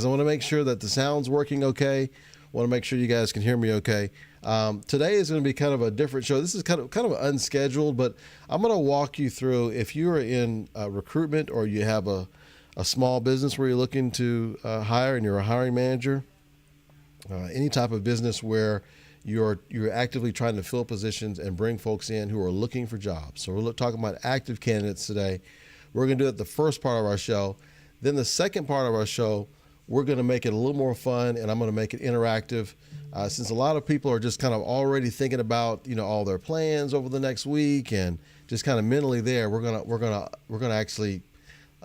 I want to make sure that the sound's working okay. I want to make sure you guys can hear me okay. Today is going to be kind of a different show. This is kind of unscheduled, but I'm going to walk you through, if you are in recruitment or you have a small business where you're looking to hire and you're a hiring manager, any type of business where you're actively trying to fill positions and bring folks in who are looking for jobs. So we're talking about active candidates today. We're going to do it the first part of our show. Then the second part of our show, we're going to make it a little more fun, and I'm going to make it interactive. Since a lot of people are just kind of already thinking about, all their plans over the next week and just kind of mentally there, we're gonna actually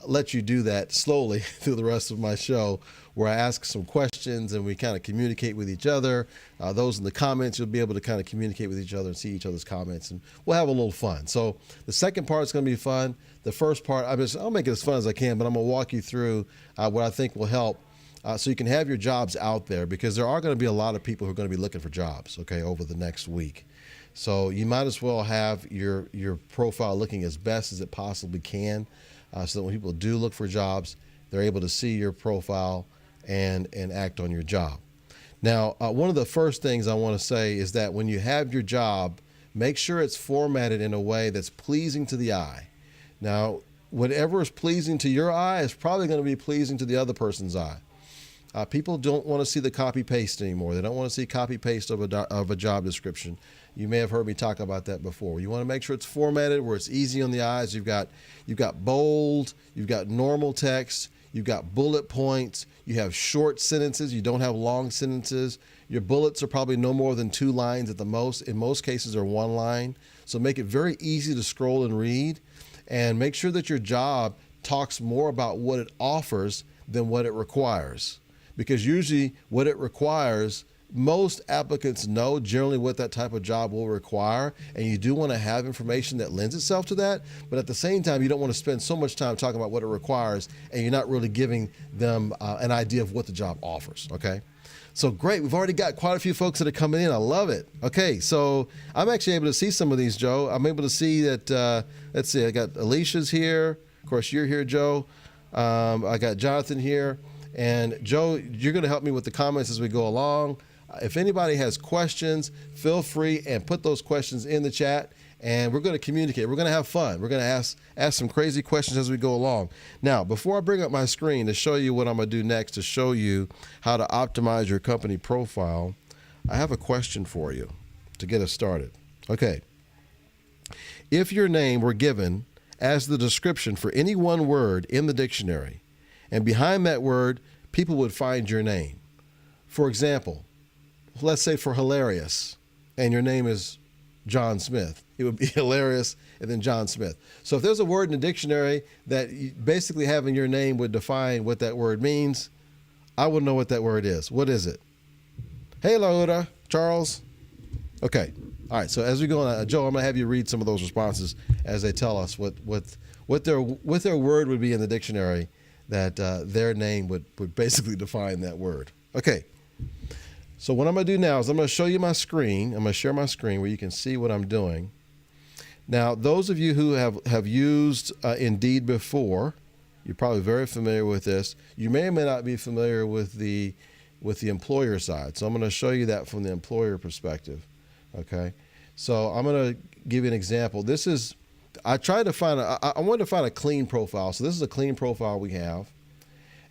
let you do that slowly through the rest of my show, where I ask some questions and we kind of communicate with each other. Those in the comments, you'll be able to kind of communicate with each other and see each other's comments, and we'll have a little fun. So the second part is going to be fun. The first part, I'll make it as fun as I can, but I'm going to walk you through what I think will help. So you can have your jobs out there, because there are going to be a lot of people who are going to be looking for jobs, over the next week. So you might as well have your profile looking as best as it possibly can, so that when people do look for jobs, they're able to see your profile and act on your job. Now, one of the first things I want to say is that when you have your job, make sure it's formatted in a way that's pleasing to the eye. Now, whatever is pleasing to your eye is probably going to be pleasing to the other person's eye. People don't want to see the copy-paste anymore. They don't want to see copy-paste of a job description. You may have heard me talk about that before. You want to make sure it's formatted where it's easy on the eyes. You've got bold, you've got normal text, you've got bullet points, you have short sentences, you don't have long sentences. Your bullets are probably no more than 2 lines at the most. In most cases, they're 1 line. So make it very easy to scroll and read, and make sure that your job talks more about what it offers than what it requires. Because usually what it requires, most applicants know generally what that type of job will require, and you do want to have information that lends itself to that, but at the same time, you don't want to spend so much time talking about what it requires, and you're not really giving them an idea of what the job offers, okay? So great, we've already got quite a few folks that are coming in. I love it. Okay, so I'm actually able to see some of these, Joe. I'm able to see that, let's see, I got Alicia's here. Of course, you're here, Joe. I got Jonathan here. And Joe, you're going to help me with the comments as we go along. If anybody has questions, feel free and put those questions in the chat, and we're going to communicate. We're going to have fun. We're going to ask some crazy questions as we go along. Now, before I bring up my screen to show you what I'm going to do next, to show you how to optimize your company profile, I have a question for you to get us started. Okay. If your name were given as the description for any one word in the dictionary, and behind that word, people would find your name. For example, let's say for hilarious, and your name is John Smith. It would be hilarious and then John Smith. So if there's a word in the dictionary that basically having your name would define what that word means, I would know what that word is. What is it? Hey, Laura, Charles. Okay. All right. So as we go on, Joe, I'm going to have you read some of those responses as they tell us what their word would be in the dictionary, that their name would basically define that word. Okay. So what I'm going to do now is I'm going to show you my screen. I'm going to share my screen where you can see what I'm doing. Now, those of you who have used Indeed before, you're probably very familiar with this. You may or may not be familiar with the employer side. So I'm going to show you that from the employer perspective. Okay. So I'm going to give you an example. I wanted to find a clean profile. So this is a clean profile we have.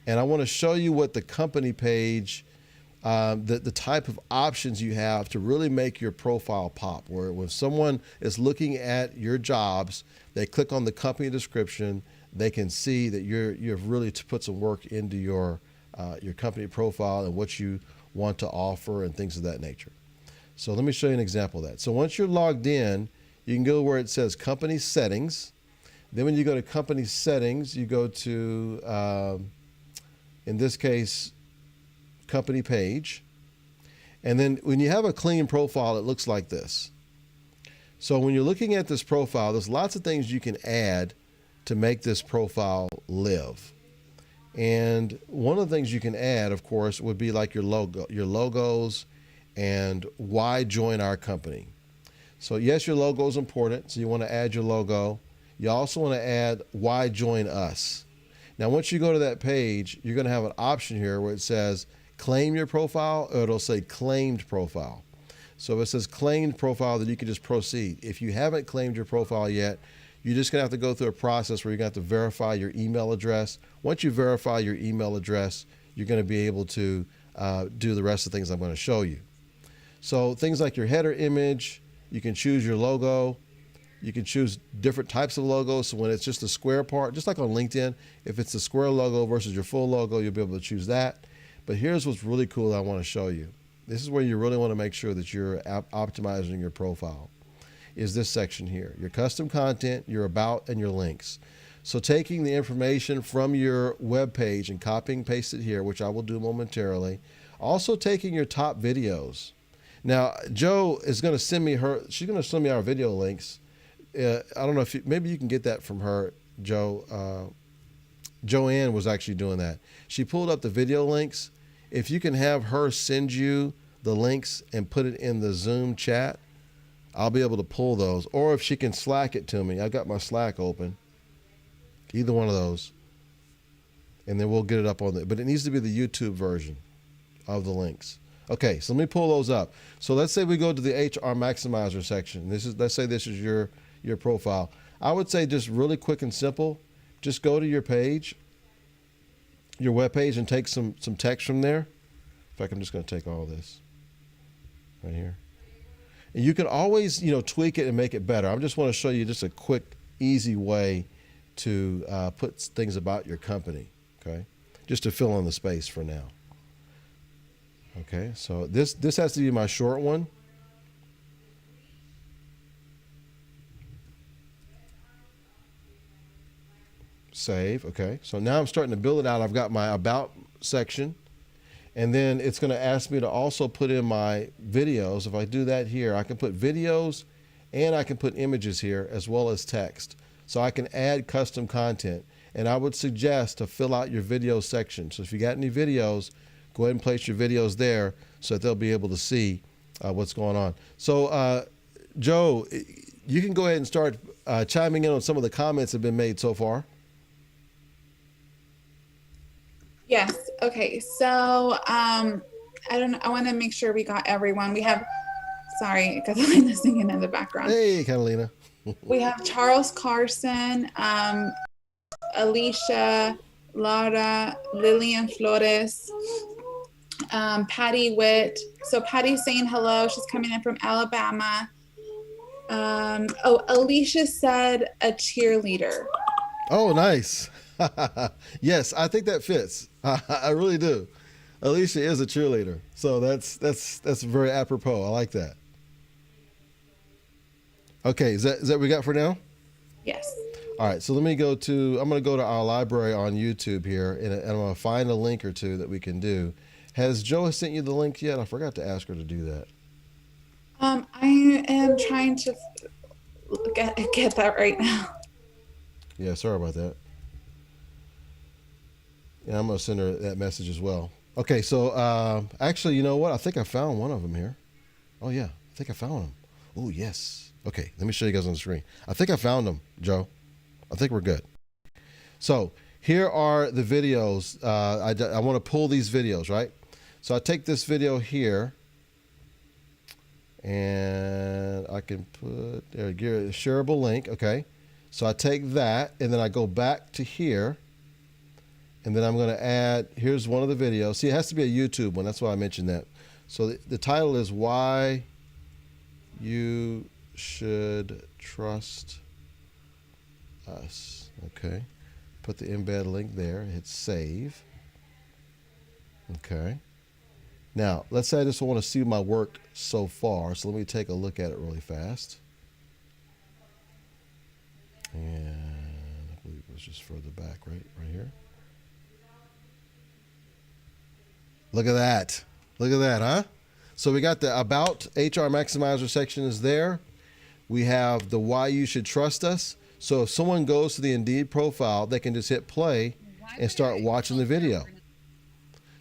And I want to show you what the company page, the type of options you have to really make your profile pop, where when someone is looking at your jobs, they click on the company description, they can see that you've really put some work into your company profile and what you want to offer and things of that nature. So let me show you an example of that. So once you're logged in, you can go where it says company settings. Then when you go to company settings, you go to, in this case, company page. And then when you have a clean profile, it looks like this. So when you're looking at this profile, there's lots of things you can add to make this profile live. And one of the things you can add, of course, would be like your logos and why join our company. So yes, your logo is important. So you want to add your logo. You also want to add why join us. Now, once you go to that page, you're going to have an option here where it says claim your profile, or it'll say claimed profile. So if it says claimed profile, then you can just proceed. If you haven't claimed your profile yet, you're just going to have to go through a process where you're going to have to verify your email address. Once you verify your email address, you're going to be able to do the rest of the things I'm going to show you. So things like your header image, you can choose your logo. You can choose different types of logos. So when it's just the square part, just like on LinkedIn, if it's the square logo versus your full logo, you'll be able to choose that. But here's what's really cool that I want to show you. This is where you really want to make sure that you're optimizing your profile, is this section here. Your custom content, your about, and your links. So taking the information from your web page and copying and paste it here, which I will do momentarily. Also taking your top videos. Now, Joe is going to send me she's going to send me our video links. I don't know if maybe you can get that from her, Joe. Joanne was actually doing that. She pulled up the video links. If you can have her send you the links and put it in the Zoom chat, I'll be able to pull those. Or if she can Slack it to me. I got my Slack open. Either one of those. And then we'll get it up on the, but it needs to be the YouTube version of the links. Okay, so let me pull those up. So let's say we go to the HR Maximizer section. Let's say this is your profile. I would say just really quick and simple, just go to your page, your web page, and take some text from there. In fact, I'm just going to take all this right here. And you can always, tweak it and make it better. I just want to show you just a quick, easy way to put things about your company, okay? Just to fill in the space for now. Okay, so this has to be my short one. Save, okay. So now I'm starting to build it out. I've got my about section, and then it's going to ask me to also put in my videos. If I do that here, I can put videos and I can put images here as well as text. So I can add custom content, and I would suggest to fill out your video section. So if you got any videos, go ahead and place your videos there so that they'll be able to see what's going on. So Joe, you can go ahead and start chiming in on some of the comments that have been made so far. Yes. Okay. So I want to make sure we got everyone. We have, sorry, Catalina singing in the background. Hey, Catalina. We have Charles Carson, Alicia, Laura, Lillian Flores, Patty Witt. So Patty's saying hello. She's coming in from Alabama. Alicia said a cheerleader. Oh, nice. Yes, I think that fits. I really do. Alicia is a cheerleader, so that's very apropos. I like that. Okay, is that what we got for now? Yes. All right, so I'm going to go to our library on YouTube here, and I'm going to find a link or two that we can do. Has Joe sent you the link yet? I forgot to ask her to do that. I am trying to get that right now. Yeah, sorry about that. Yeah, I'm going to send her that message as well. Okay, so actually, you know what? I think I found one of them here. Oh, yeah, I think I found them. Oh, yes. Okay, let me show you guys on the screen. I think I found them, Joe. I think we're good. So here are the videos. I want to pull these videos, right? So I take this video here, and I can put there, a shareable link. Okay, so I take that, and then I go back to here, and then I'm going to add. Here's one of the videos. See, it has to be a YouTube one. That's why I mentioned that. So the title is "Why You Should Trust Us." Okay, put the embed link there, hit save. Okay, now let's say I just want to see my work so far, so let me take a look at it really fast. And I believe it was just further back, right here. Look at that, huh? So we got the About HR Maximizer section is there. We have the Why You Should Trust Us. So if someone goes to the Indeed profile, they can just hit play and start watching the video.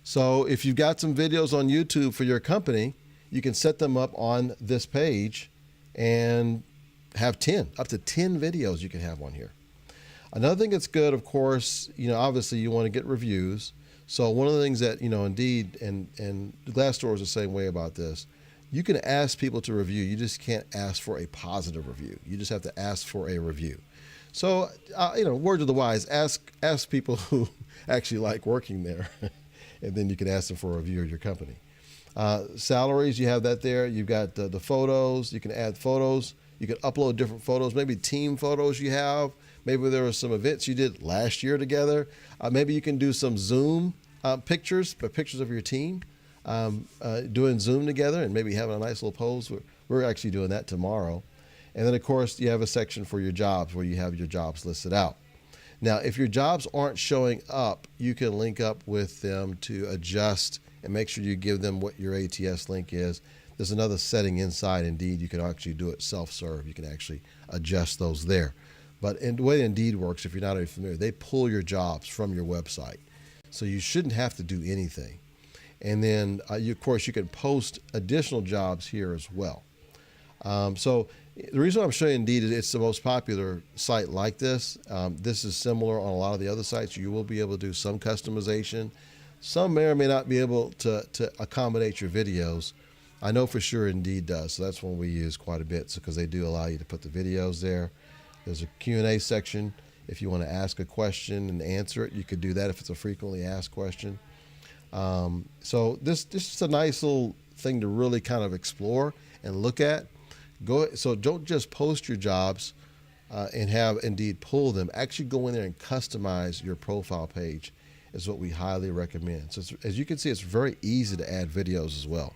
So if you've got some videos on YouTube for your company, you can set them up on this page and have up to 10 videos you can have on here. Another thing that's good, of course, obviously you want to get reviews. So one of the things that, Indeed and Glassdoor is the same way about this. You can ask people to review. You just can't ask for a positive review. You just have to ask for a review. So, word of the wise, ask people who actually like working there, and then you can ask them for a review of your company. Salaries, you have that there. You've got the photos. You can add photos. You can upload different photos, maybe team photos you have. Maybe there were some events you did last year together. Maybe you can do some Zoom pictures of your team doing Zoom together and maybe having a nice little pose. We're actually doing that tomorrow. And then, of course, you have a section for your jobs where you have your jobs listed out. Now, if your jobs aren't showing up, you can link up with them to adjust and make sure you give them what your ATS link is. There's another setting inside Indeed. You can actually do it self-serve. You can actually adjust those there. But the way Indeed works, if you're not already familiar, they pull your jobs from your website. So you shouldn't have to do anything. And then, of course, you can post additional jobs here as well. So the reason I'm showing Indeed is it's the most popular site like this. This is similar on a lot of the other sites. You will be able to do some customization. Some may or may not be able to accommodate your videos. I know for sure Indeed does. So that's one we use quite a bit because they do allow you to put the videos there. There's a Q&A section. If you want to ask a question and answer it, you could do that if it's a frequently asked question. So this is a nice little thing to really kind of explore and look at. So don't just post your jobs and have Indeed pull them. Actually go in there and customize your profile page is what we highly recommend. So as you can see, it's very easy to add videos as well.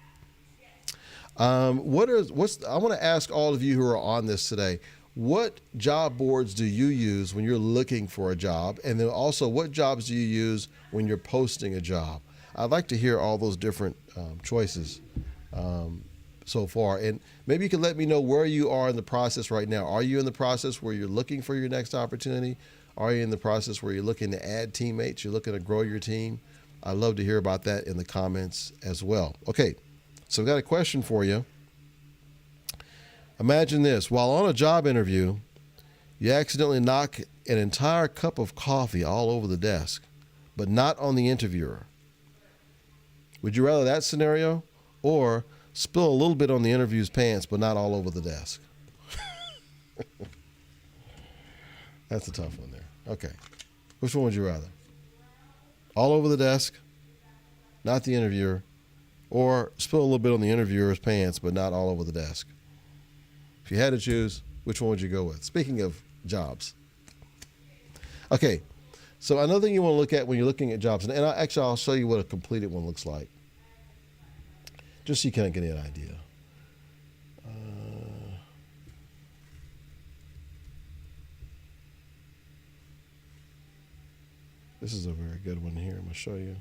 I want to ask all of you who are on this today, what job boards do you use when you're looking for a job? And then also, what jobs do you use when you're posting a job? I'd like to hear all those different choices so far. And maybe you can let me know where you are in the process right now. Are you in the process where you're looking for your next opportunity? Are you in the process where you're looking to add teammates? You're looking to grow your team? I'd love to hear about that in the comments as well. Okay, so I've got a question for you. Imagine this. While on a job interview, you accidentally knock an entire cup of coffee all over the desk, but not on the interviewer. Would you rather that scenario or spill a little bit on the interview's pants, but not all over the desk? That's a tough one there. Okay. Which one would you rather? All over the desk, not the interviewer, or spill a little bit on the interviewer's pants, but not all over the desk? If you had to choose, which one would you go with? Speaking of jobs. Okay, so another thing you want to look at when you're looking at jobs, and I'll show you what a completed one looks like, just so you kind of get an idea. This is a very good one here. I'm going to show you.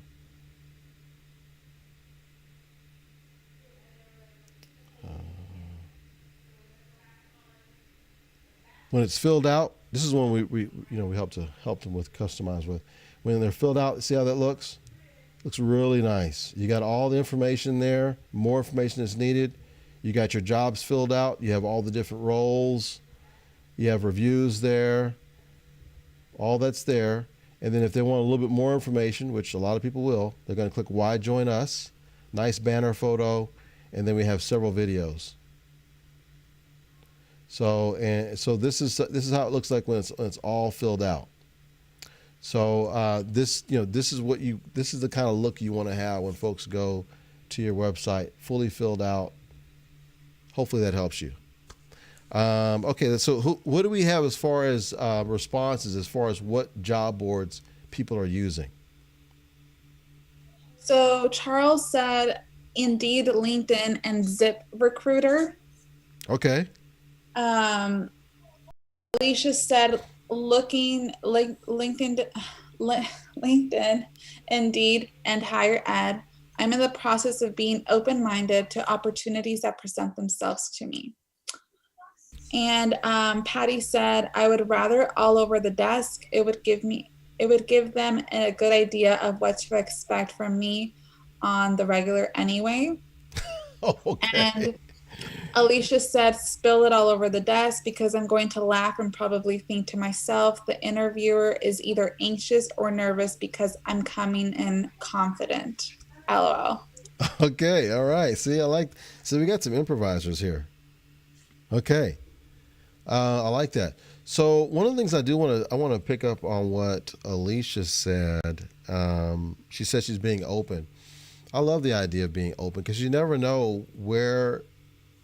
When it's filled out, this is one we help them with, customize with. When they're filled out, see how that looks? Looks really nice. You got all the information there, more information is needed. You got your jobs filled out. You have all the different roles. You have reviews there. All that's there. And then if they want a little bit more information, which a lot of people will, they're going to click Why Join Us. Nice banner photo. And then we have several videos. So this is how it looks like when it's all filled out. So this is the kind of look you want to have when folks go to your website, fully filled out. Hopefully that helps you. Okay, so what do we have as far as responses, as far as what job boards people are using? So Charles said Indeed, LinkedIn, and ZipRecruiter. Okay. Alicia said LinkedIn, Indeed, and Higher Ed. I'm in the process of being open-minded to opportunities that present themselves to me. And Patty said, I would rather all over the desk. It would give them a good idea of what to expect from me on the regular anyway. Okay. Alicia said, spill it all over the desk because I'm going to laugh and probably think to myself, the interviewer is either anxious or nervous because I'm coming in confident. LOL. Okay, all right. So we got some improvisers here. Okay, I like that. So one of the things I want to pick up on what Alicia said. She said she's being open. I love the idea of being open because you never know where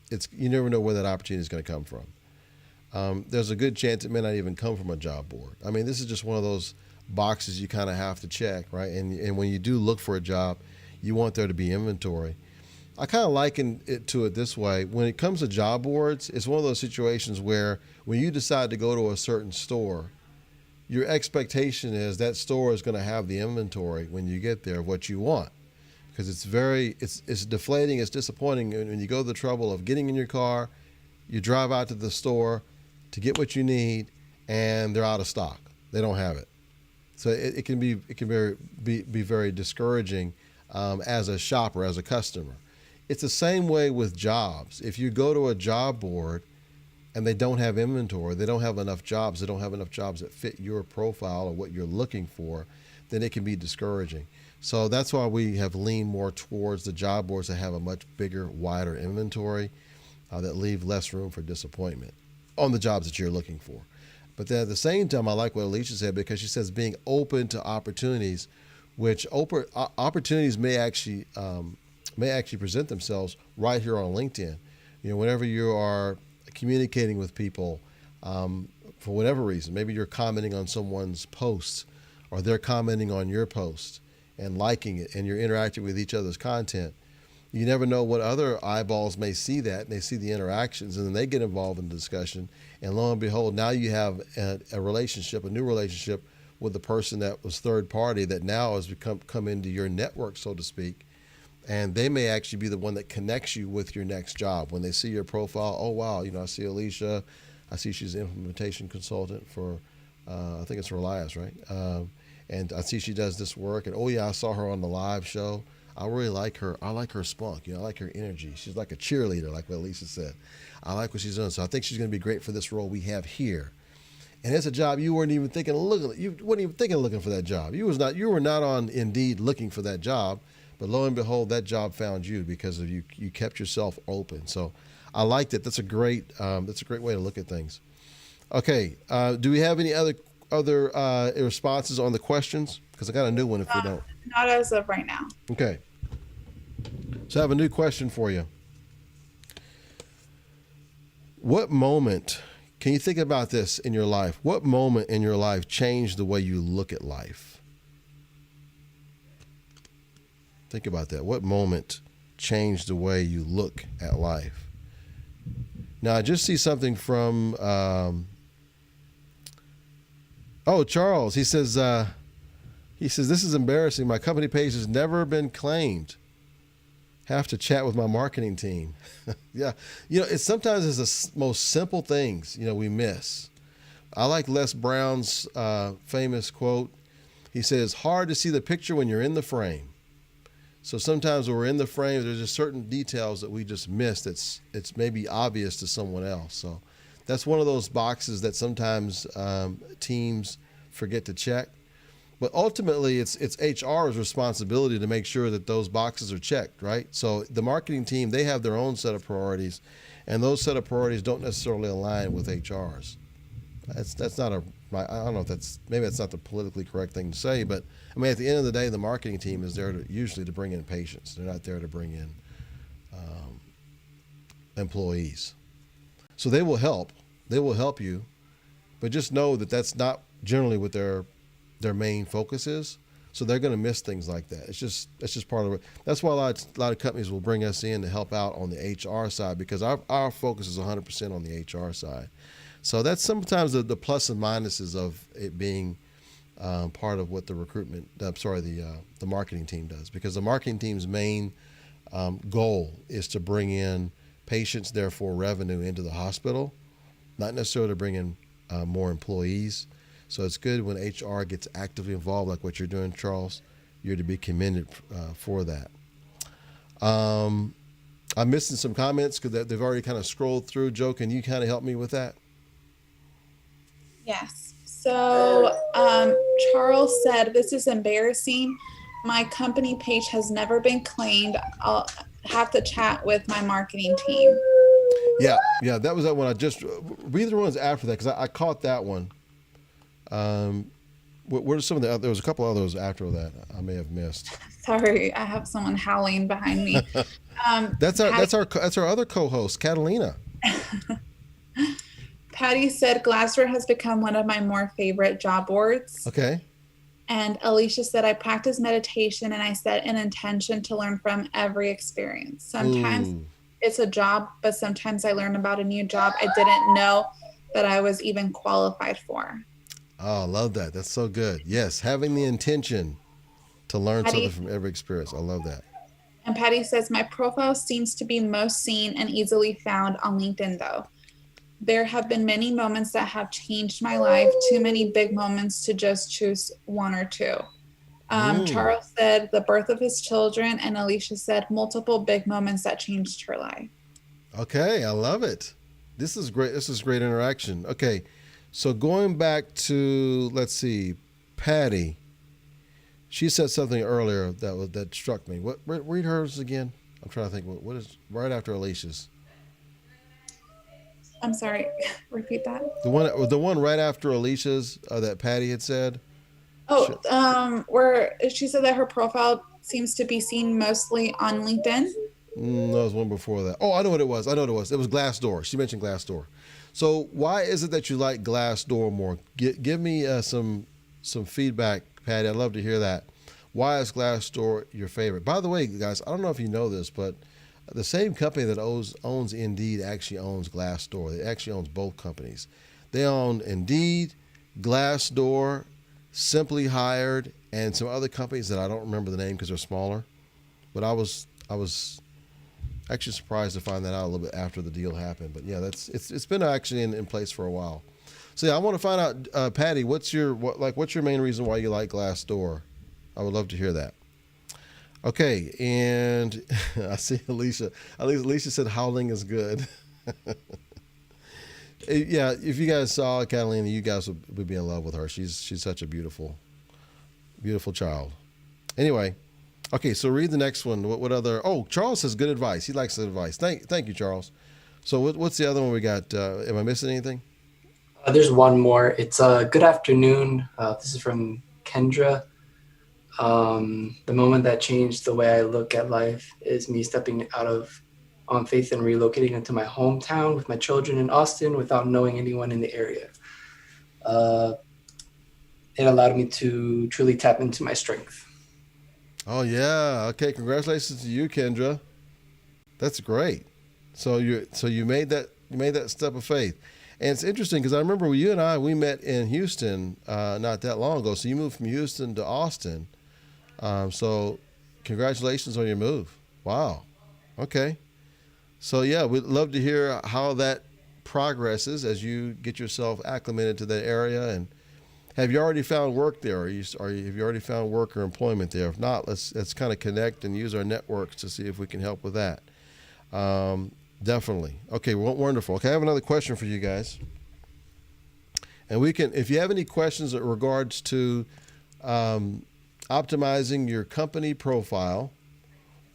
that opportunity is going to come from. There's a good chance it may not even come from a job board. I mean, this is just one of those boxes you kind of have to check, right? And when you do look for a job, you want there to be inventory. I kind of liken it to it this way. When it comes to job boards, it's one of those situations where when you decide to go to a certain store, your expectation is that store is going to have the inventory when you get there of what you want. Because it's deflating, it's disappointing when you go to the trouble of getting in your car, you drive out to the store to get what you need, and they're out of stock. They don't have it. So it can be very discouraging as a shopper, as a customer. It's the same way with jobs. If you go to a job board and they don't have inventory, they don't have enough jobs, they don't have enough jobs that fit your profile or what you're looking for, then it can be discouraging. So that's why we have leaned more towards the job boards that have a much bigger, wider inventory that leave less room for disappointment on the jobs that you're looking for. But then at the same time, I like what Alicia said because she says being open to opportunities, which opportunities may actually present themselves right here on LinkedIn. Whenever you are communicating with people for whatever reason, maybe you're commenting on someone's post or they're commenting on your post and liking it, and you're interacting with each other's content. You never know what other eyeballs may see that, and they see the interactions, and then they get involved in the discussion. And lo and behold, now you have a relationship, a new relationship with the person that was third party that now has come into your network, so to speak. And they may actually be the one that connects you with your next job. When they see your profile, oh, wow, I see Alicia. I see she's an implementation consultant for, I think it's Rollis, right? And I see she does this work. And, oh, yeah, I saw her on the live show. I really like her. I like her spunk. I like her energy. She's like a cheerleader, like what Lisa said. I like what she's doing. So I think she's going to be great for this role we have here. And it's a job you weren't even thinking of looking. You weren't even thinking of looking for that job. You were not on Indeed looking for that job, but lo and behold, that job found you because of you. You kept yourself open. So I liked it. That's a great way to look at things. Okay. Do we have any other responses on the questions? Because I got a new one if we don't. Not as of right now. Okay. So I have a new question for you. What moment, can you think about this in your life? What moment in your life changed the way you look at life? Think about that. What moment changed the way you look at life? Now, I just see something from, Charles. He says, this is embarrassing. My company page has never been claimed. Have to chat with my marketing team. Yeah. Sometimes it's the most simple things, we miss. I like Les Brown's famous quote. He says, hard to see the picture when you're in the frame. So sometimes when we're in the frame, there's just certain details that we just miss it's maybe obvious to someone else. So that's one of those boxes that sometimes teams forget to check. But ultimately, it's HR's responsibility to make sure that those boxes are checked, right? So the marketing team, they have their own set of priorities, and those set of priorities don't necessarily align with HR's. That's not I don't know if maybe that's not the politically correct thing to say, but I mean, at the end of the day, the marketing team is there usually to bring in patients. They're not there to bring in employees. So they will help. They will help you, but just know that that's not generally what their main focus is. So they're going to miss things like that. It's just part of it. That's why a lot of companies will bring us in to help out on the HR side because our focus is 100% on the HR side. So that's sometimes the plus and minuses of it being part of what the marketing team does, because the marketing team's main goal is to bring in patients, therefore revenue into the hospital, not necessarily to bring in more employees. So it's good when HR gets actively involved, like what you're doing, Charles. You're to be commended for that. I'm missing some comments because they've already kind of scrolled through. Joe, can you kind of help me with that? Yes. So Charles said, "This is embarrassing. My company page has never been claimed. I'll have to chat with my marketing team." Yeah, that was that one. I just read the ones after that because I caught that one. What are some of the? There was a couple others after that I may have missed. Sorry, I have someone howling behind me. That's our other co-host, Catalina. Patty said, "Glassdoor has become one of my more favorite job boards." Okay. And Alicia said, "I practice meditation and I set an intention to learn from every experience. Sometimes Ooh. it's a job, but sometimes I learn about a new job I didn't know that I was even qualified for." Oh, I love that. That's so good. Yes, having the intention to learn something Patty, from every experience. I love that. and Patty says, "My profile seems to be most seen and easily found on LinkedIn, though. There have been many moments that have changed my life, too many big moments to just choose one or two." Mm. Charles said the birth of his children, and Alicia said multiple big moments that changed her life. Okay, I love it. This is great. This is great interaction. Okay, so going back to let's see, Patty. She said something earlier that struck me. What read hers again? I'm trying to think. What is right after Alicia's? I'm sorry, repeat that. The one right after Alicia's that Patty had said. Sh- Where she said that her profile seems to be seen mostly on LinkedIn. No, there was one before that. Oh, I know what it was. I know what it was. It was Glassdoor. She mentioned Glassdoor. So why is it that you like Glassdoor more? Give me some feedback, Patty. I'd love to hear that. Why is Glassdoor your favorite? By the way, guys, I don't know if you know this, but the same company that owns Indeed actually owns Glassdoor. It actually owns both companies. They own Indeed, Glassdoor, Simply Hired, and some other companies that I don't remember the name because they're smaller. But I was actually surprised to find that out a little bit after the deal happened. But yeah, it's been actually in place for a while. So yeah, I want to find out, Patty, what's your main reason why you like Glassdoor? I would love to hear that. Okay, and I see Alicia. Alicia said howling is good. Yeah, if you guys saw Catalina, you guys would be in love with her. She's such a beautiful, beautiful child. Anyway, okay, so read the next one. What other? Oh, Charles has good advice. He likes the advice. Thank you, Charles. So what's the other one we got? Am I missing anything? There's one more. It's good afternoon. This is from Kendra. The moment that changed the way I look at life is me stepping out of on faith and relocating into my hometown with my children in Austin without knowing anyone in the area. It allowed me to truly tap into my strength. Oh yeah. Okay, congratulations to you, Kendra. That's great. So you made that step of faith, and it's interesting because I remember you and we met in Houston not that long ago. So you moved from Houston to Austin. So congratulations on your move. Wow. Okay. So yeah, we'd love to hear how that progresses as you get yourself acclimated to that area. And have you already found work there? Have you already found work or employment there? If not, let's kind of connect and use our networks to see if we can help with that. Definitely. Okay, well, wonderful. Okay, I have another question for you guys. And we can, if you have any questions in regards to optimizing your company profile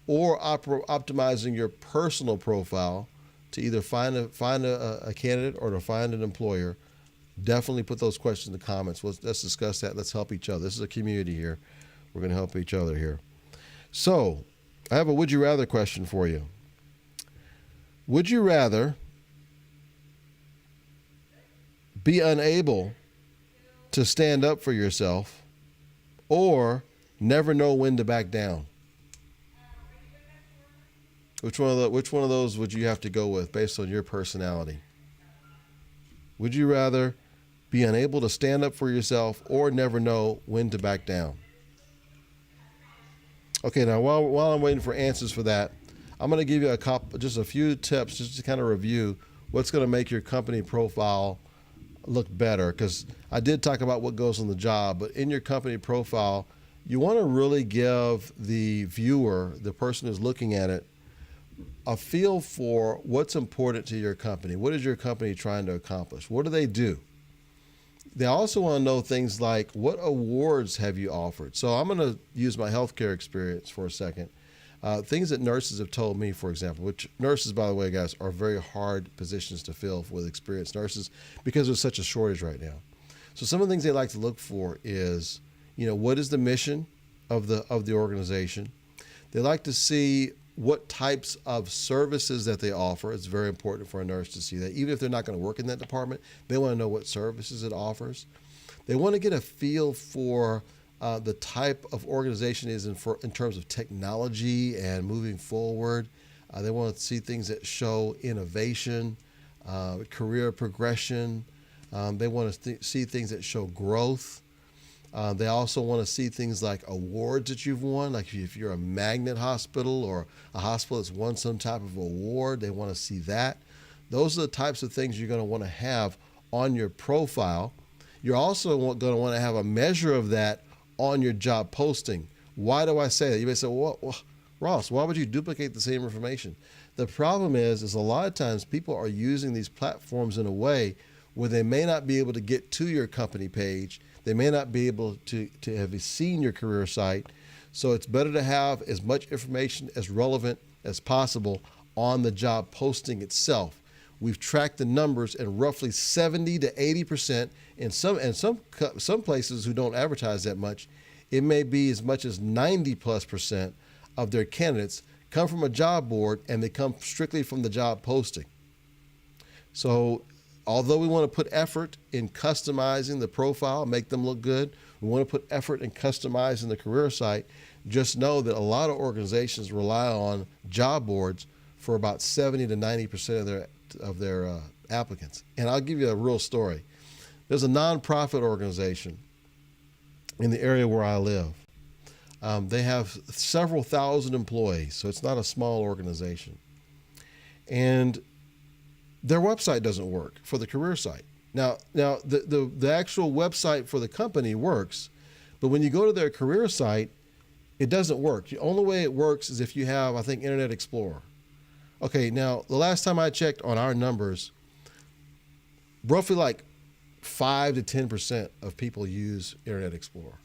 or optimizing your personal profile to either find a candidate or to find an employer, definitely put those questions in the comments. Let's discuss that. Let's help each other. This is a community here. We're going to help each other here. So I have a would you rather question for you. Would you rather be unable to stand up for yourself or never know when to back down? Which one of those would you have to go with based on your personality? Would you rather be unable to stand up for yourself or never know when to back down? Okay, now while I'm waiting for answers for that, I'm going to give you just a few tips just to kind of review what's going to make your company profile look better. Because I did talk about what goes on the job, but in your company profile, you want to really give the viewer, the person who's looking at it, a feel for what's important to your company. What is your company trying to accomplish? What do they do? They also want to know things like, what awards have you offered? So I'm going to use my healthcare experience for a second. Things that nurses have told me, for example, which nurses, by the way, guys, are very hard positions to fill with experienced nurses because there's such a shortage right now. So some of the things they like to look for is, what is the mission of the organization? They like to see what types of services that they offer. It's very important for a nurse to see that. Even if they're not going to work in that department, they want to know what services it offers. They want to get a feel for the type of organization it is in terms of technology and moving forward. They want to see things that show innovation, career progression. They want to see things that show growth. They also want to see things like awards that you've won. Like if you're a magnet hospital or a hospital that's won some type of award, they want to see that. Those are the types of things you're going to want to have on your profile. You're also going to want to have a measure of that on your job posting. Why do I say that? You may say, well, Ross, why would you duplicate the same information? The problem is a lot of times people are using these platforms in a way where they may not be able to get to your company page. They may not be able to have seen your career site. So it's better to have as much information as relevant as possible on the job posting itself. We've tracked the numbers, and roughly 70 to 80%, in some places who don't advertise that much, it may be as much as 90+% of their candidates come from a job board, and they come strictly from the job posting. So although we want to put effort in customizing the profile, make them look good, we want to put effort in customizing the career site, just know that a lot of organizations rely on job boards for about 70 to 90% of their applicants. And I'll give you a real story. There's a nonprofit organization in the area where I live. They have several thousand employees, so it's not a small organization. And their website doesn't work for the career site. Now the actual website for the company works, but when you go to their career site, it doesn't work. The only way it works is if you have, I think, Internet Explorer. Okay, now the last time I checked on our numbers, roughly like 5 to 10% of people use Internet Explorer.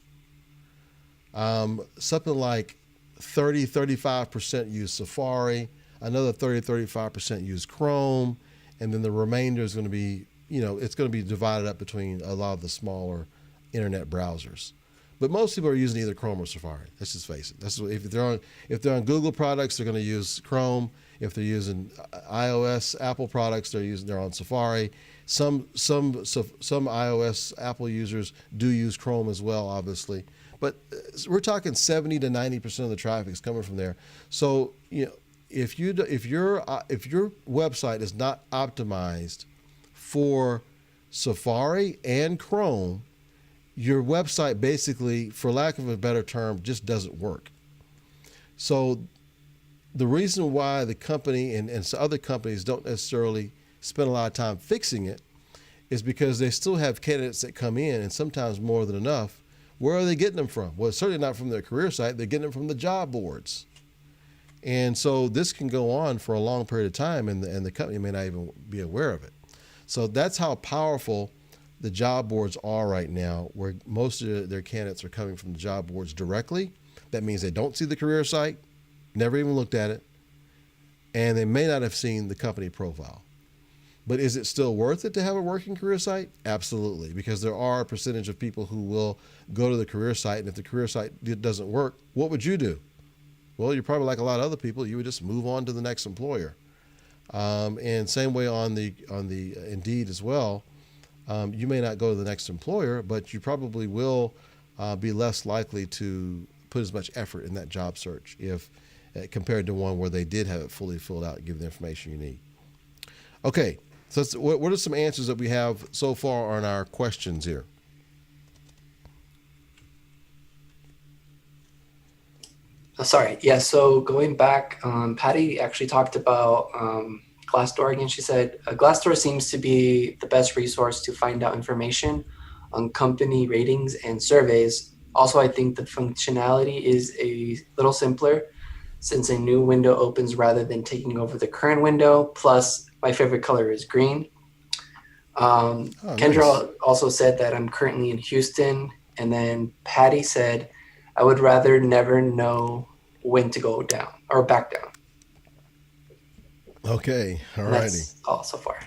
Something like 35% use Safari, another 35% use Chrome, and then the remainder is going to be, it's going to be divided up between a lot of the smaller internet browsers. But most people are using either Chrome or Safari. Let's just face it. If they're on Google products, they're going to use Chrome. If they're using iOS, Apple products, they're on Safari. Some iOS, Apple users do use Chrome as well, obviously. But we're talking 70 to 90% of the traffic is coming from there. So if your website is not optimized for Safari and Chrome, your website basically, for lack of a better term, just doesn't work. So the reason why the company and some other companies don't necessarily spend a lot of time fixing it is because they still have candidates that come in, and sometimes more than enough. Where are they getting them from? Well, it's certainly not from their career site. They're getting them from the job boards. And so this can go on for a long period of time, and the company may not even be aware of it. So that's how powerful the job boards are right now, where most of their candidates are coming from the job boards directly. That means they don't see the career site, never even looked at it, and they may not have seen the company profile. But is it still worth it to have a working career site? Absolutely, because there are a percentage of people who will go to the career site, and if the career site doesn't work, what would you do? Well, you're probably like a lot of other people. You would just move on to the next employer. And same way on the Indeed as well. You may not go to the next employer, but you probably will be less likely to put as much effort in that job search if compared to one where they did have it fully filled out and give the information you need. Okay, so what are some answers that we have so far on our questions here? Sorry. Yeah. So going back, Patty actually talked about Glassdoor again. She said, Glassdoor seems to be the best resource to find out information on company ratings and surveys. Also, I think the functionality is a little simpler since a new window opens rather than taking over the current window. Plus, my favorite color is green. Kendra Nice. also said that I'm currently in Houston. And then Patty said, I would rather never know when to go down or back down. Okay. All And righty. that's all so far.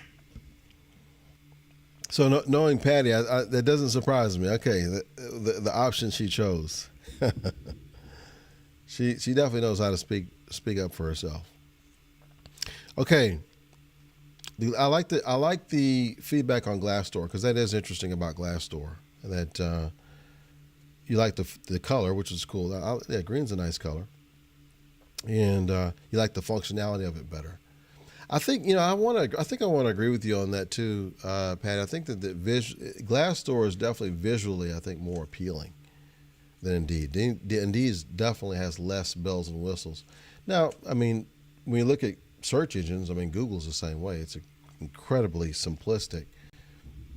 So knowing Patty, that doesn't surprise me. Okay, the option she chose. she definitely knows how to speak up for herself. Okay, I like the feedback on Glassdoor, because that is interesting about Glassdoor. That you like the color, which is cool. Yeah, green's a nice color, and you like the functionality of it better. I think I want to agree with you on that too, Pat. I think that Glassdoor is definitely visually, I think, more appealing than Indeed. Indeed definitely has less bells and whistles. Now, I mean, when you look at search engines, I mean, Google's the same way. It's incredibly simplistic,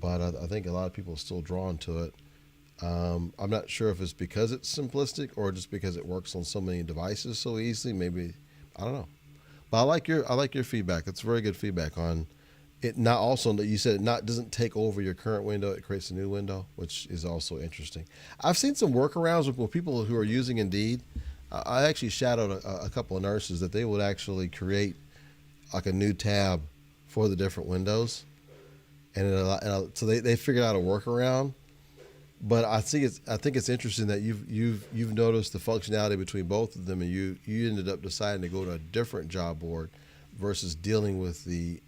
but I think a lot of people are still drawn to it. I'm not sure if it's because it's simplistic or just because it works on so many devices so easily. Maybe, I don't know. But I like your feedback. That's very good feedback on it. Not also that you said it doesn't take over your current window. It creates a new window, which is also interesting. I've seen some workarounds with people who are using Indeed. I actually shadowed a couple of nurses that they would actually create like a new tab for the different windows, and so they figured out a workaround. But I think it's interesting that you've noticed the functionality between both of them, and you ended up deciding to go to a different job board versus dealing with the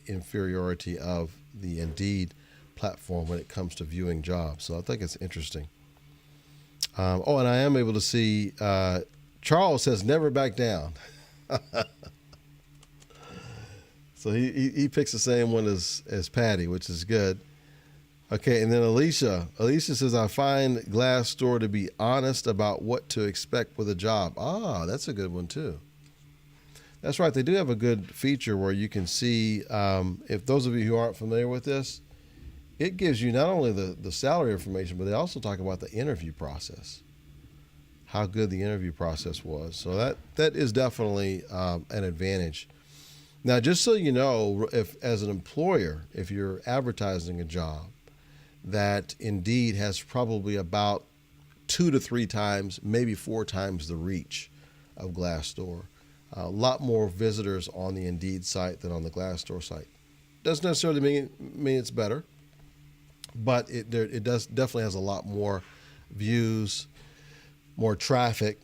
inferiority of the Indeed platform when it comes to viewing jobs. So I think it's interesting. And I am able to see Charles says never back down. So he picks the same one as Patty, which is good. Okay, and then Alicia says, I find Glassdoor to be honest about what to expect with a job. That's a good one too. That's right. They do have a good feature where you can see, if those of you who aren't familiar with this, it gives you not only the salary information, but they also talk about the interview process, how good the interview process was. So that is definitely an advantage. Now, just so you know, if as an employer, if you're advertising a job, that Indeed has probably about 2 to 3 times, maybe 4 times the reach of Glassdoor. A lot more visitors on the Indeed site than on the Glassdoor site. Doesn't necessarily mean it's better, but it definitely has a lot more views, more traffic.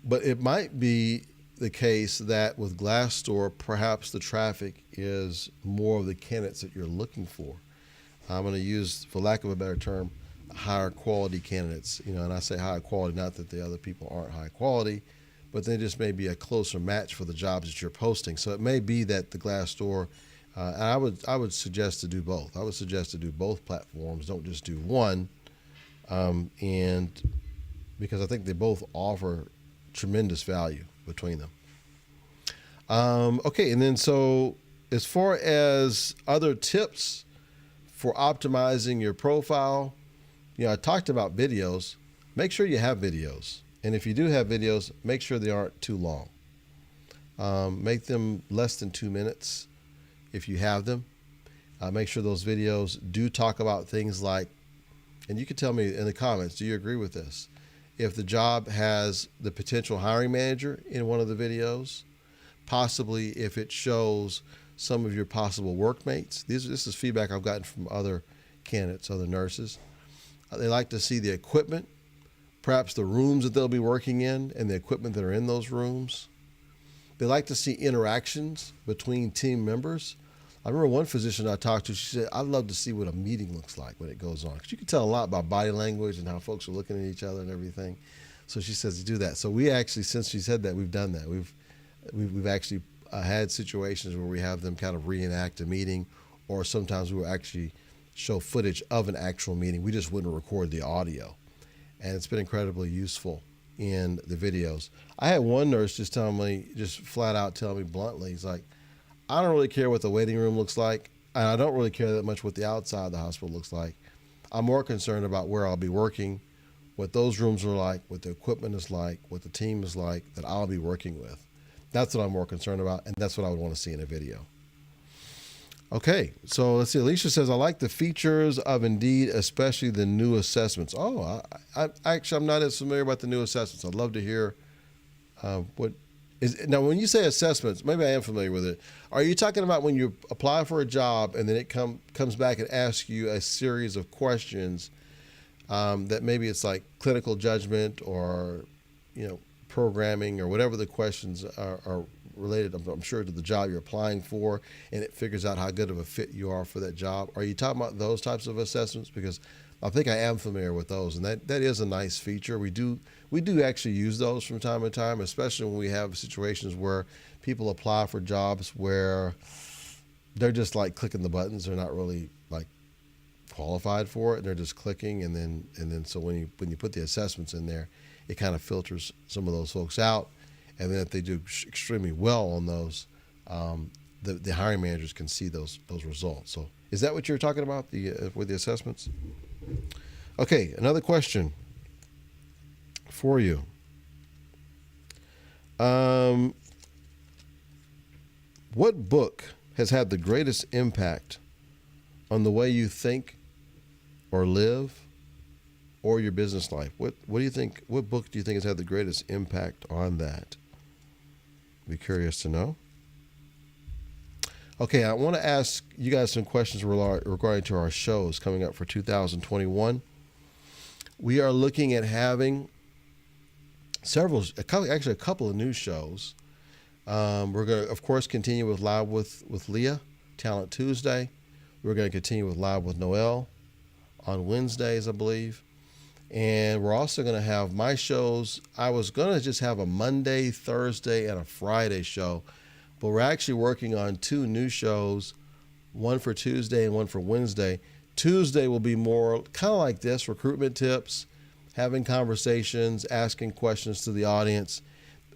But it might be the case that with Glassdoor, perhaps the traffic is more of the candidates that you're looking for. I'm going to use, for lack of a better term, higher quality candidates. And I say higher quality, not that the other people aren't high quality, but they just may be a closer match for the jobs that you're posting. So it may be that the Glassdoor, and I would suggest to do both. I would suggest to do both platforms. Don't just do one, and because I think they both offer tremendous value between them. Okay, and then so as far as other tips for optimizing your profile, I talked about videos. Make sure you have videos. And if you do have videos, make sure they aren't too long. Make them less than 2 minutes if you have them. Make sure those videos do talk about things like, and you can tell me in the comments, do you agree with this? If the job has the potential hiring manager in one of the videos, possibly if it shows some of your possible workmates. This is feedback I've gotten from other candidates, other nurses. They like to see the equipment, perhaps the rooms that they'll be working in and the equipment that are in those rooms. They like to see interactions between team members. I remember one physician I talked to, she said, I'd love to see what a meeting looks like when it goes on. Because you can tell a lot about body language and how folks are looking at each other and everything. So she says to do that. So we actually, since she said that, we've done that. We've actually had situations where we have them kind of reenact a meeting, or sometimes we will actually show footage of an actual meeting. We just wouldn't record the audio. And it's been incredibly useful in the videos. I had one nurse just flat out tell me bluntly, he's like, I don't really care what the waiting room looks like, and I don't really care that much what the outside of the hospital looks like. I'm more concerned about where I'll be working, what those rooms are like, what the equipment is like, what the team is like that I'll be working with. That's what I'm more concerned about, and that's what I would want to see in a video. Okay, so let's see. Alicia says, I like the features of Indeed, especially the new assessments. Oh, actually, I'm not as familiar about the new assessments. I'd love to hear what is. Now, when you say assessments, maybe I am familiar with it. Are you talking about when you apply for a job and then it comes back and asks you a series of questions that maybe it's like clinical judgment or, programming or whatever the questions are related, I'm sure, to the job you're applying for, and it figures out how good of a fit you are for that job? Are you talking about those types of assessments? Because I think I am familiar with those, and that is a nice feature. We do actually use those from time to time, especially when we have situations where people apply for jobs where they're just like clicking the buttons. They're not really like qualified for it, and they're just clicking, and then so when you put the assessments in there, it kind of filters some of those folks out. And then if they do extremely well on those, the hiring managers can see those results. So is that what you're talking about with the assessments? Okay, another question for you. What book has had the greatest impact on the way you think or live or your business life? What do you think? What book do you think has had the greatest impact on that? Be curious to know. Okay, I want to ask you guys some questions regarding to our shows coming up for 2021. We are looking at having a couple of new shows. We're going to, of course, continue with Live with Leah, Talent Tuesday. We're going to continue with Live with Noel on Wednesdays, I believe. And we're also going to have my shows. I was going to just have a Monday, Thursday, and a Friday show, but we're actually working on two new shows, one for Tuesday and one for Wednesday. Tuesday will be more kind of like this, recruitment tips, having conversations, asking questions to the audience.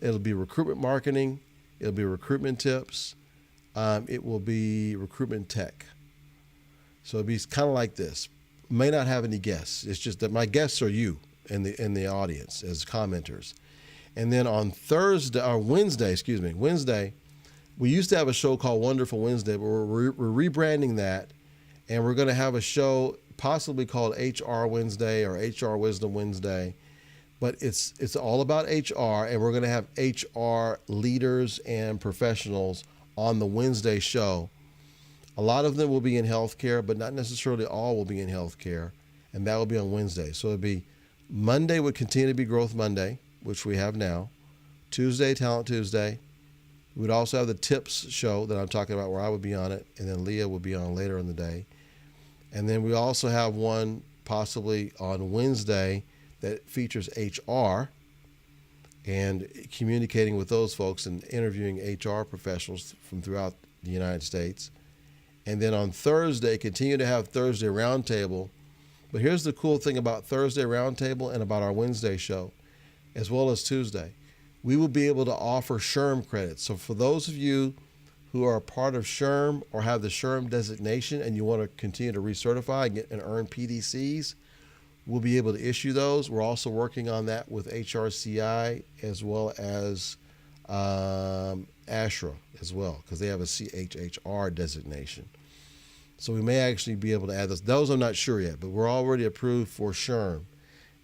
It'll be recruitment marketing. It'll be recruitment tips. It will be recruitment tech. So it'll be kind of like this. May not have any guests. It's just that my guests are you in the audience as commenters. And then on Wednesday, we used to have a show called Wonderful Wednesday, but we're rebranding that, and we're going to have a show possibly called HR Wednesday or HR Wisdom Wednesday. But it's all about HR, and we're going to have HR leaders and professionals on the Wednesday show. A lot of them will be in healthcare, but not necessarily all will be in healthcare, and that will be on Wednesday. So it'll be Monday would continue to be Growth Monday, which we have now. Tuesday, Talent Tuesday. We would also have the Tips show that I'm talking about where I would be on it, and then Leah will be on later in the day. And then we also have one possibly on Wednesday that features HR and communicating with those folks and interviewing HR professionals from throughout the United States. And then on Thursday, continue to have Thursday Roundtable. But here's the cool thing about Thursday Roundtable and about our Wednesday show, as well as Tuesday. We will be able to offer SHRM credits. So for those of you who are a part of SHRM or have the SHRM designation and you want to continue to recertify and earn PDCs, we'll be able to issue those. We're also working on that with HRCI as well as ASHRA as well, because they have a CHHR designation. So we may actually be able to add those. Those I'm not sure yet, but we're already approved for SHRM.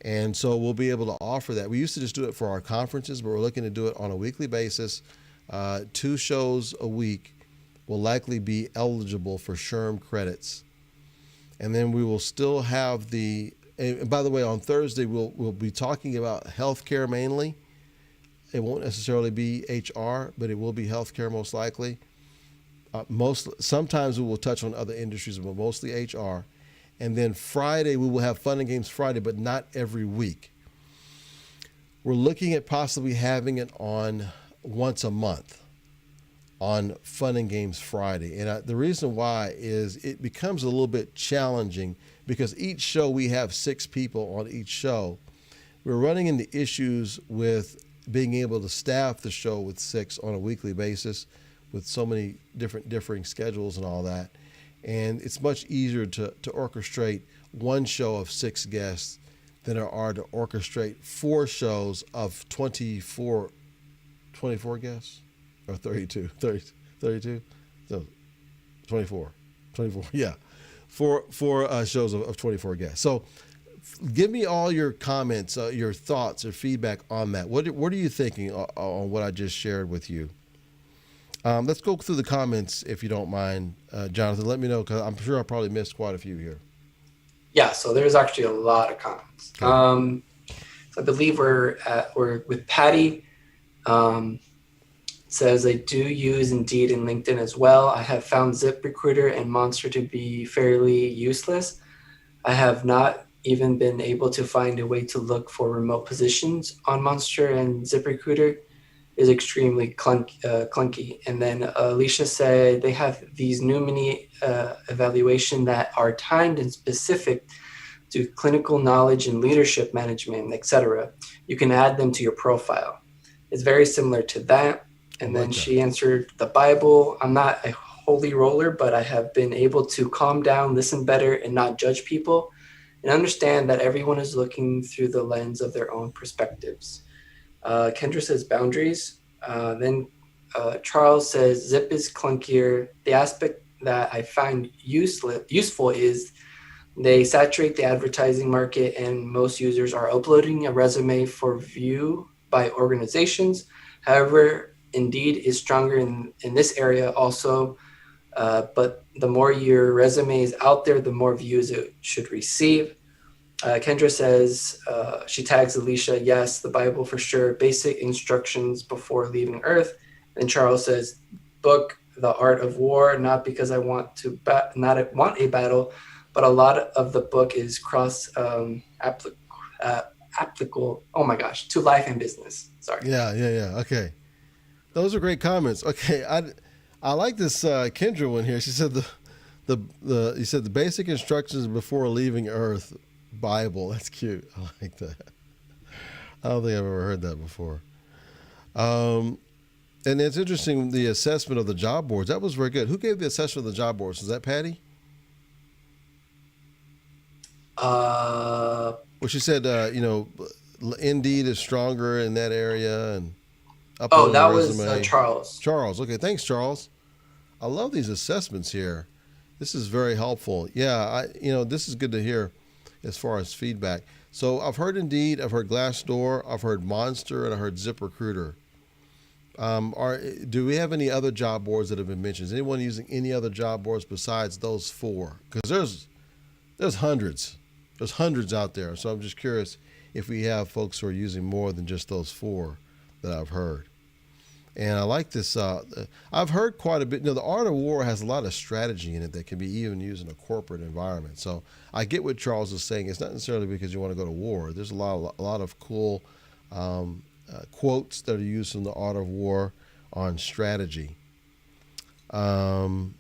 And so we'll be able to offer that. We used to just do it for our conferences, but we're looking to do it on a weekly basis. 2 shows a week will likely be eligible for SHRM credits. And then we will still have and by the way, on Thursday, we'll be talking about healthcare mainly. It won't necessarily be HR, but it will be healthcare most likely. Sometimes we will touch on other industries, but mostly HR. And then Friday, we will have Fun and Games Friday, but not every week. We're looking at possibly having it on once a month on Fun and Games Friday. And the reason why is it becomes a little bit challenging because each show we have 6 people on each show. We're running into issues with being able to staff the show with 6 on a weekly basis with so many differing schedules and all that. And it's much easier to orchestrate one show of 6 guests than there are to orchestrate 4 shows of 24 guests or 32, so 24, yeah, four shows of 24 guests. So give me all your comments, your thoughts or feedback on that. What are you thinking on what I just shared with you? Let's go through the comments if you don't mind, Jonathan. Let me know, because I'm sure I probably missed quite a few here. Yeah, so there's actually a lot of comments. Okay. So I believe we're with Patty. Says, I do use Indeed and LinkedIn as well. I have found ZipRecruiter and Monster to be fairly useless. I have not even been able to find a way to look for remote positions on Monster, and ZipRecruiter is extremely clunky. And then Alicia said they have these new mini evaluation that are timed and specific to clinical knowledge and leadership management, etc. You can add them to your profile. It's very similar to that. And then she answered the Bible. I'm not a holy roller, but I have been able to calm down, listen better, and not judge people, and understand that everyone is looking through the lens of their own perspectives. Kendra says boundaries. Then Charles says Zip is clunkier. The aspect that I find useful is they saturate the advertising market, and most users are uploading a resume for view by organizations. However, Indeed is stronger in this area also, but the more your resume is out there, the more views it should receive. Kendra says, she tags Alicia, yes, the Bible for sure, basic instructions before leaving Earth. And Charles says, book, The Art of War, not because I want to not want a battle, but a lot of the book is applicable, oh my gosh, to life and business. Sorry. Yeah. Okay. Those are great comments. Okay, I like this Kendra one here. She said you said the basic instructions before leaving Earth Bible. That's cute. I like that. I don't think I've ever heard that before. And it's interesting, the assessment of the job boards. That was very good. Who gave the assessment of the job boards? Was that Patty? Well, she said Indeed is stronger in that area, and that was Charles. Charles. Okay, thanks, Charles. I love these assessments here. This is very helpful. Yeah, this is good to hear as far as feedback. So I've heard Indeed, I've heard Glassdoor, I've heard Monster, and I heard ZipRecruiter. Do we have any other job boards that have been mentioned? Is anyone using any other job boards besides those 4? Because there's hundreds. There's hundreds out there. So I'm just curious if we have folks who are using more than just those 4 that I've heard. And I like this. I've heard quite a bit. The Art of War has a lot of strategy in it that can be even used in a corporate environment. So I get what Charles is saying. It's not necessarily because you want to go to war. There's a lot of cool quotes that are used from the Art of War on strategy. When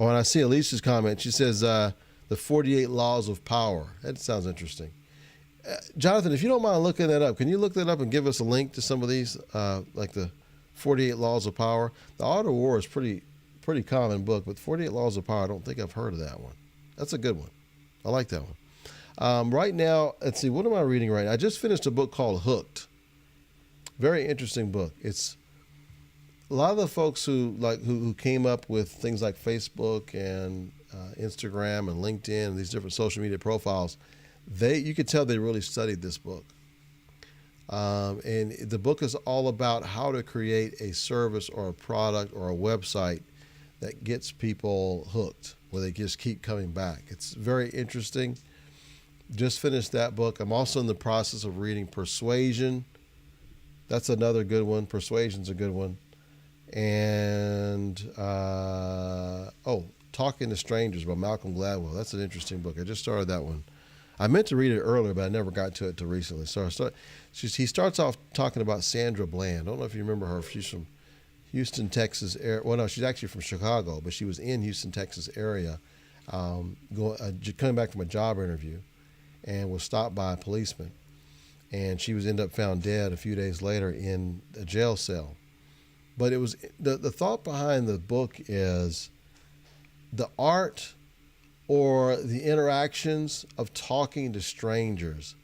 I see Alicia's comment, she says the 48 Laws of Power. That sounds interesting. Jonathan, if you don't mind looking that up, can you look that up and give us a link to some of these, like the 48 Laws of Power? The Art of War is pretty common book, but 48 Laws of Power, I don't think I've heard of that one. That's a good one. I like that one. Right now, let's see, what am I reading right now? I just finished a book called Hooked. Very interesting book. It's a lot of the folks who came up with things like Facebook and Instagram and LinkedIn and these different social media profiles. You could tell they really studied this book. And the book is all about how to create a service or a product or a website that gets people hooked, where they just keep coming back. It's very interesting. Just finished that book. I'm also in the process of reading Persuasion. That's another good one. Persuasion's a good one. And, Talking to Strangers by Malcolm Gladwell. That's an interesting book. I just started that one. I meant to read it earlier, but I never got to it till recently. So he starts off talking about Sandra Bland. I don't know if you remember her. She's from Houston, Texas. Well, no, she's actually from Chicago, but she was in Houston, Texas area, coming back from a job interview, and was stopped by a policeman. And she ended up found dead a few days later in a jail cell. But it was the thought behind the book is the art or the interactions of talking to strangers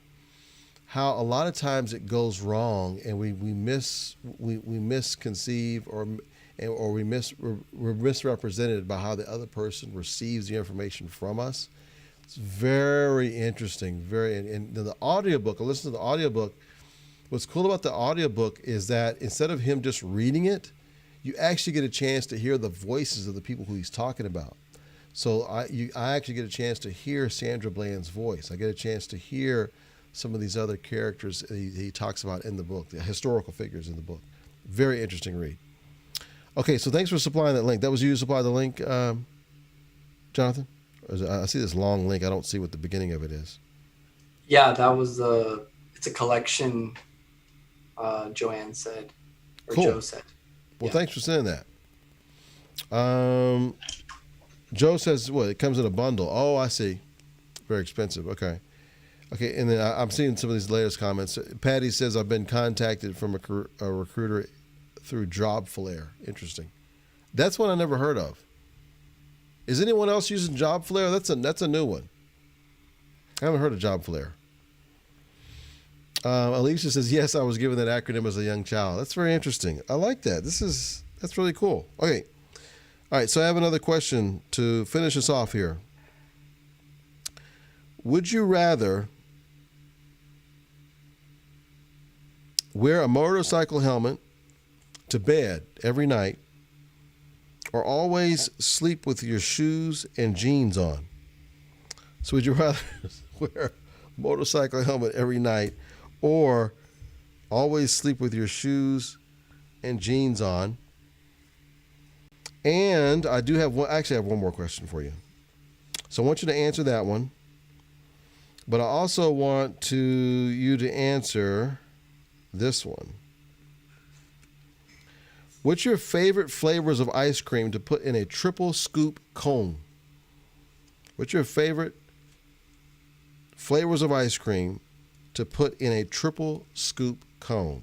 how a lot of times it goes wrong, and we misconceive we're misrepresented by how the other person receives the information from us. It's very interesting. And the audiobook, I listened to the audiobook. What's cool about the audiobook is that instead of him just reading it, you actually get a chance to hear the voices of the people who he's talking about. So I actually get a chance to hear Sandra Bland's voice. I get a chance to hear some of these other characters he talks about in the book, the historical figures in the book. Very interesting read. Okay, so thanks for supplying that link. That was you who supplied the link, Jonathan? I see this long link. I don't see what the beginning of it is. Yeah, that was it's a collection, Joanne said, or cool. Joe said. Well, thanks for saying that. Joe says, what, it comes in a bundle. Oh, I see. Very expensive. Okay, and then I'm seeing some of these latest comments. Patty says, I've been contacted from a recruiter through JobFlare. Interesting. That's one I never heard of. Is anyone else using JobFlare? That's a new one. I haven't heard of JobFlare. Alicia says, yes, I was given that acronym as a young child. That's very interesting. I like that. That's really cool. Okay. All right, so I have another question to finish us off here. Would you rather wear a motorcycle helmet to bed every night, or always sleep with your shoes and jeans on? So would you rather wear a motorcycle helmet every night, or always sleep with your shoes and jeans on? And I do have one. Actually, I have one more question for you. So I want you to answer that one, but I also want you to answer this one. What's your favorite flavors of ice cream to put in a triple scoop cone? What's your favorite flavors of ice cream to put in a triple scoop cone?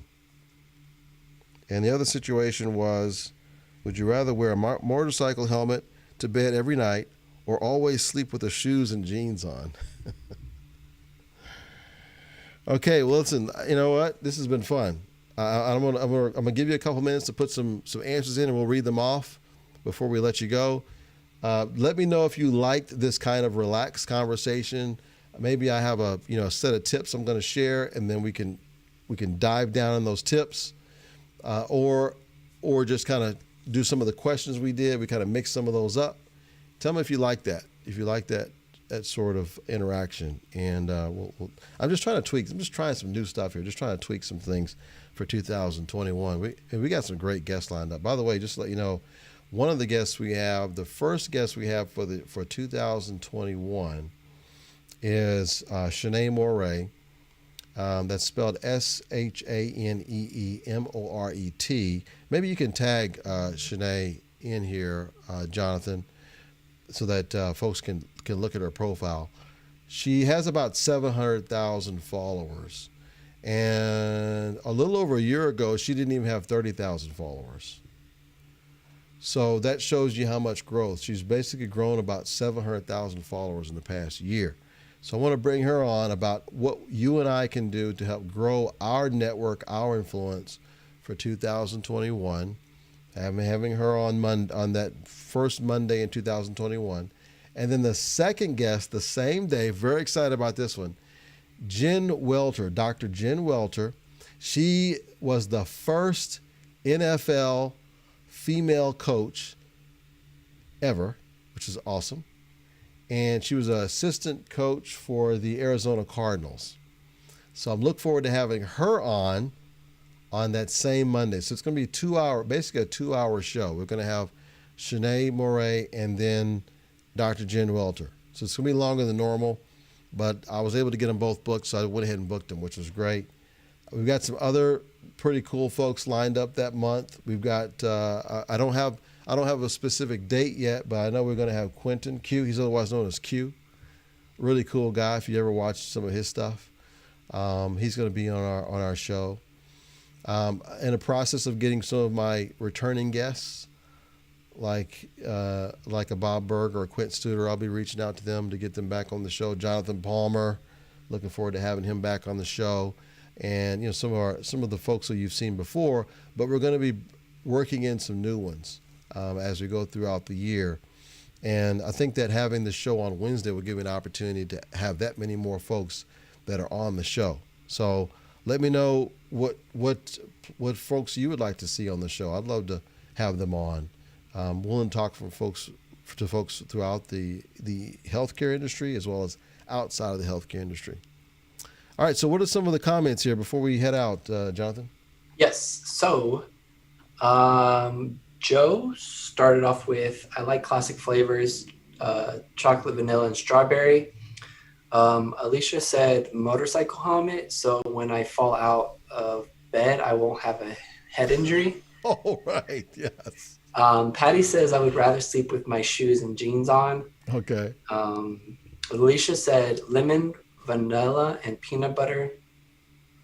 And the other situation was, would you rather wear a motorcycle helmet to bed every night, or always sleep with the shoes and jeans on? Okay, well, listen, you know what? This has been fun. I'm gonna give you a couple minutes to put some answers in, and we'll read them off before we let you go. Let me know if you liked this kind of relaxed conversation. Maybe I have a set of tips I'm going to share, and then we can dive down in those tips, or just kind of do some of the questions we did. We kind of mix some of those up. Tell me if you like that. If you like that sort of interaction, and I'm just trying to tweak. I'm just trying some new stuff here. Just trying to tweak some things for 2021. We got some great guests lined up. By the way, just to let you know, one of the guests we have, the first guest we have for 2021 is Shanae Moret. That's spelled ShaneeMoret. Maybe you can tag Shanae in here, Jonathan, so that folks can look at her profile. She has about 700,000 followers, and a little over a year ago, she didn't even have 30,000 followers. So that shows you how much growth. She's basically grown about 700,000 followers in the past year. So I want to bring her on about what you and I can do to help grow our network, our influence for 2021. I'm having her on that first Monday in 2021. And then the second guest, the same day, very excited about this one, Jen Welter, Dr. Jen Welter. She was the first NFL female coach ever, which is awesome. And she was an assistant coach for the Arizona Cardinals. So I'm looking forward to having her on that same Monday. So it's going to be basically a 2-hour show. We're going to have Shanae Moret and then Dr. Jen Welter. So it's going to be longer than normal, but I was able to get them both booked, so I went ahead and booked them, which was great. We've got some other pretty cool folks lined up that month. We've got I don't have a specific date yet, but I know we're going to have Quentin Q. He's otherwise known as Q. Really cool guy. If you ever watched some of his stuff, he's going to be on our show. In the process of getting some of my returning guests, like a Bob Berg or a Quint Studer, I'll be reaching out to them to get them back on the show. Jonathan Palmer, Looking forward to having him back on the show, and some of the folks who you've seen before. But we're going to be working in some new ones as we go throughout the year. And I think that having the show on Wednesday will give me an opportunity to have that many more folks that are on the show. So let me know what folks you would like to see on the show. I'd love to have them on. Willing to talk to folks throughout the healthcare industry as well as outside of the healthcare industry. All right, so what are some of the comments here before we head out, Jonathan? Yes. So Joe started off with, I like classic flavors, chocolate, vanilla, and strawberry. Alicia said motorcycle helmet, so when I fall out of bed, I won't have a head injury. Oh, right. Yes. Patty says I would rather sleep with my shoes and jeans on. Okay. Alicia said lemon, vanilla, and peanut butter.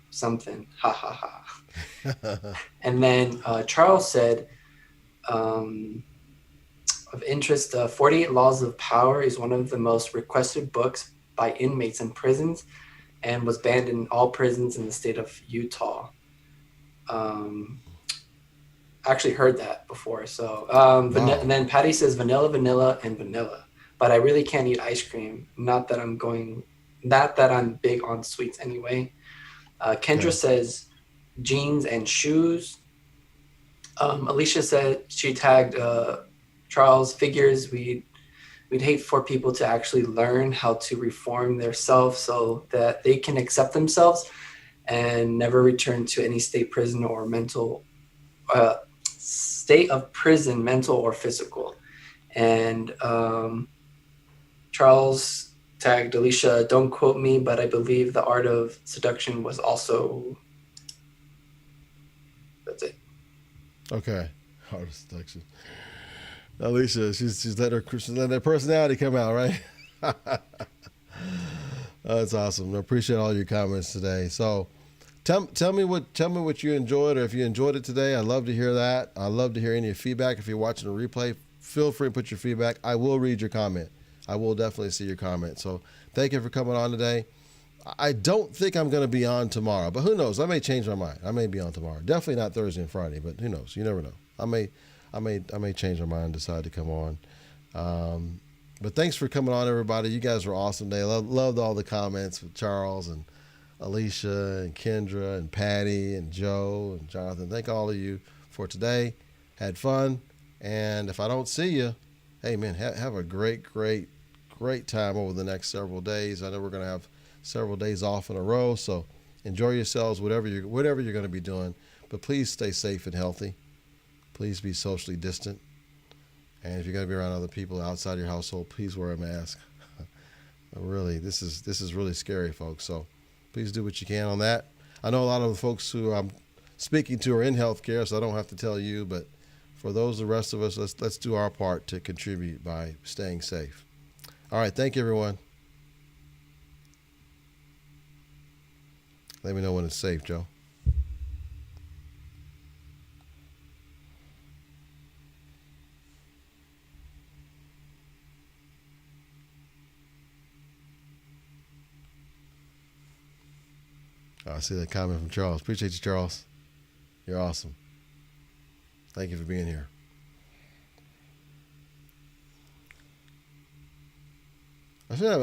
Something. Ha ha ha. And then Charles said, of interest, 48 Laws of Power is one of the most requested books by inmates in prisons and was banned in all prisons in the state of Utah. Actually heard that before. So, Wow. and then Patty says vanilla, vanilla, and vanilla. But I really can't eat ice cream. Not that I'm big on sweets anyway. Kendra Okay. says jeans and shoes. Alicia said she tagged Charles figures. We'd hate for people to actually learn how to reform themselves so that they can accept themselves and never return to any state prison or state of prison, mental or physical. And Charles tagged Alicia, don't quote me, but I believe The Art of Seduction was also, that's it. Okay. Art of Seduction. Alicia, she's let her personality come out, right? That's awesome. I appreciate all your comments today. So tell me what you enjoyed, or if you enjoyed it today. I'd love to hear that. I'd love to hear any feedback. If you're watching a replay, feel free to put your feedback. I will read your comment. I will definitely see your comment. So thank you for coming on today. I don't think I'm going to be on tomorrow, but who knows? I may change my mind. I may be on tomorrow. Definitely not Thursday and Friday, but who knows? You never know. I may change my mind and decide to come on. But thanks for coming on, everybody. You guys were awesome today. Loved all the comments with Charles and Alicia and Kendra and Patty and Joe and Jonathan. Thank all of you for today. Had fun. And if I don't see you, hey, man, have a great time over the next several days. I know we're going to have several days off in a row, so enjoy yourselves, whatever you're going to be doing. But please stay safe and healthy. Please be socially distant. And if you're going to be around other people outside your household, please wear a mask. Really, this is really scary, folks. So please do what you can on that. I know a lot of the folks who I'm speaking to are in healthcare, so I don't have to tell you. But for the rest of us, let's do our part to contribute by staying safe. All right, thank you, everyone. Let me know when it's safe, Joe. I see that comment from Charles. Appreciate you, Charles. You're awesome. Thank you for being here. I should have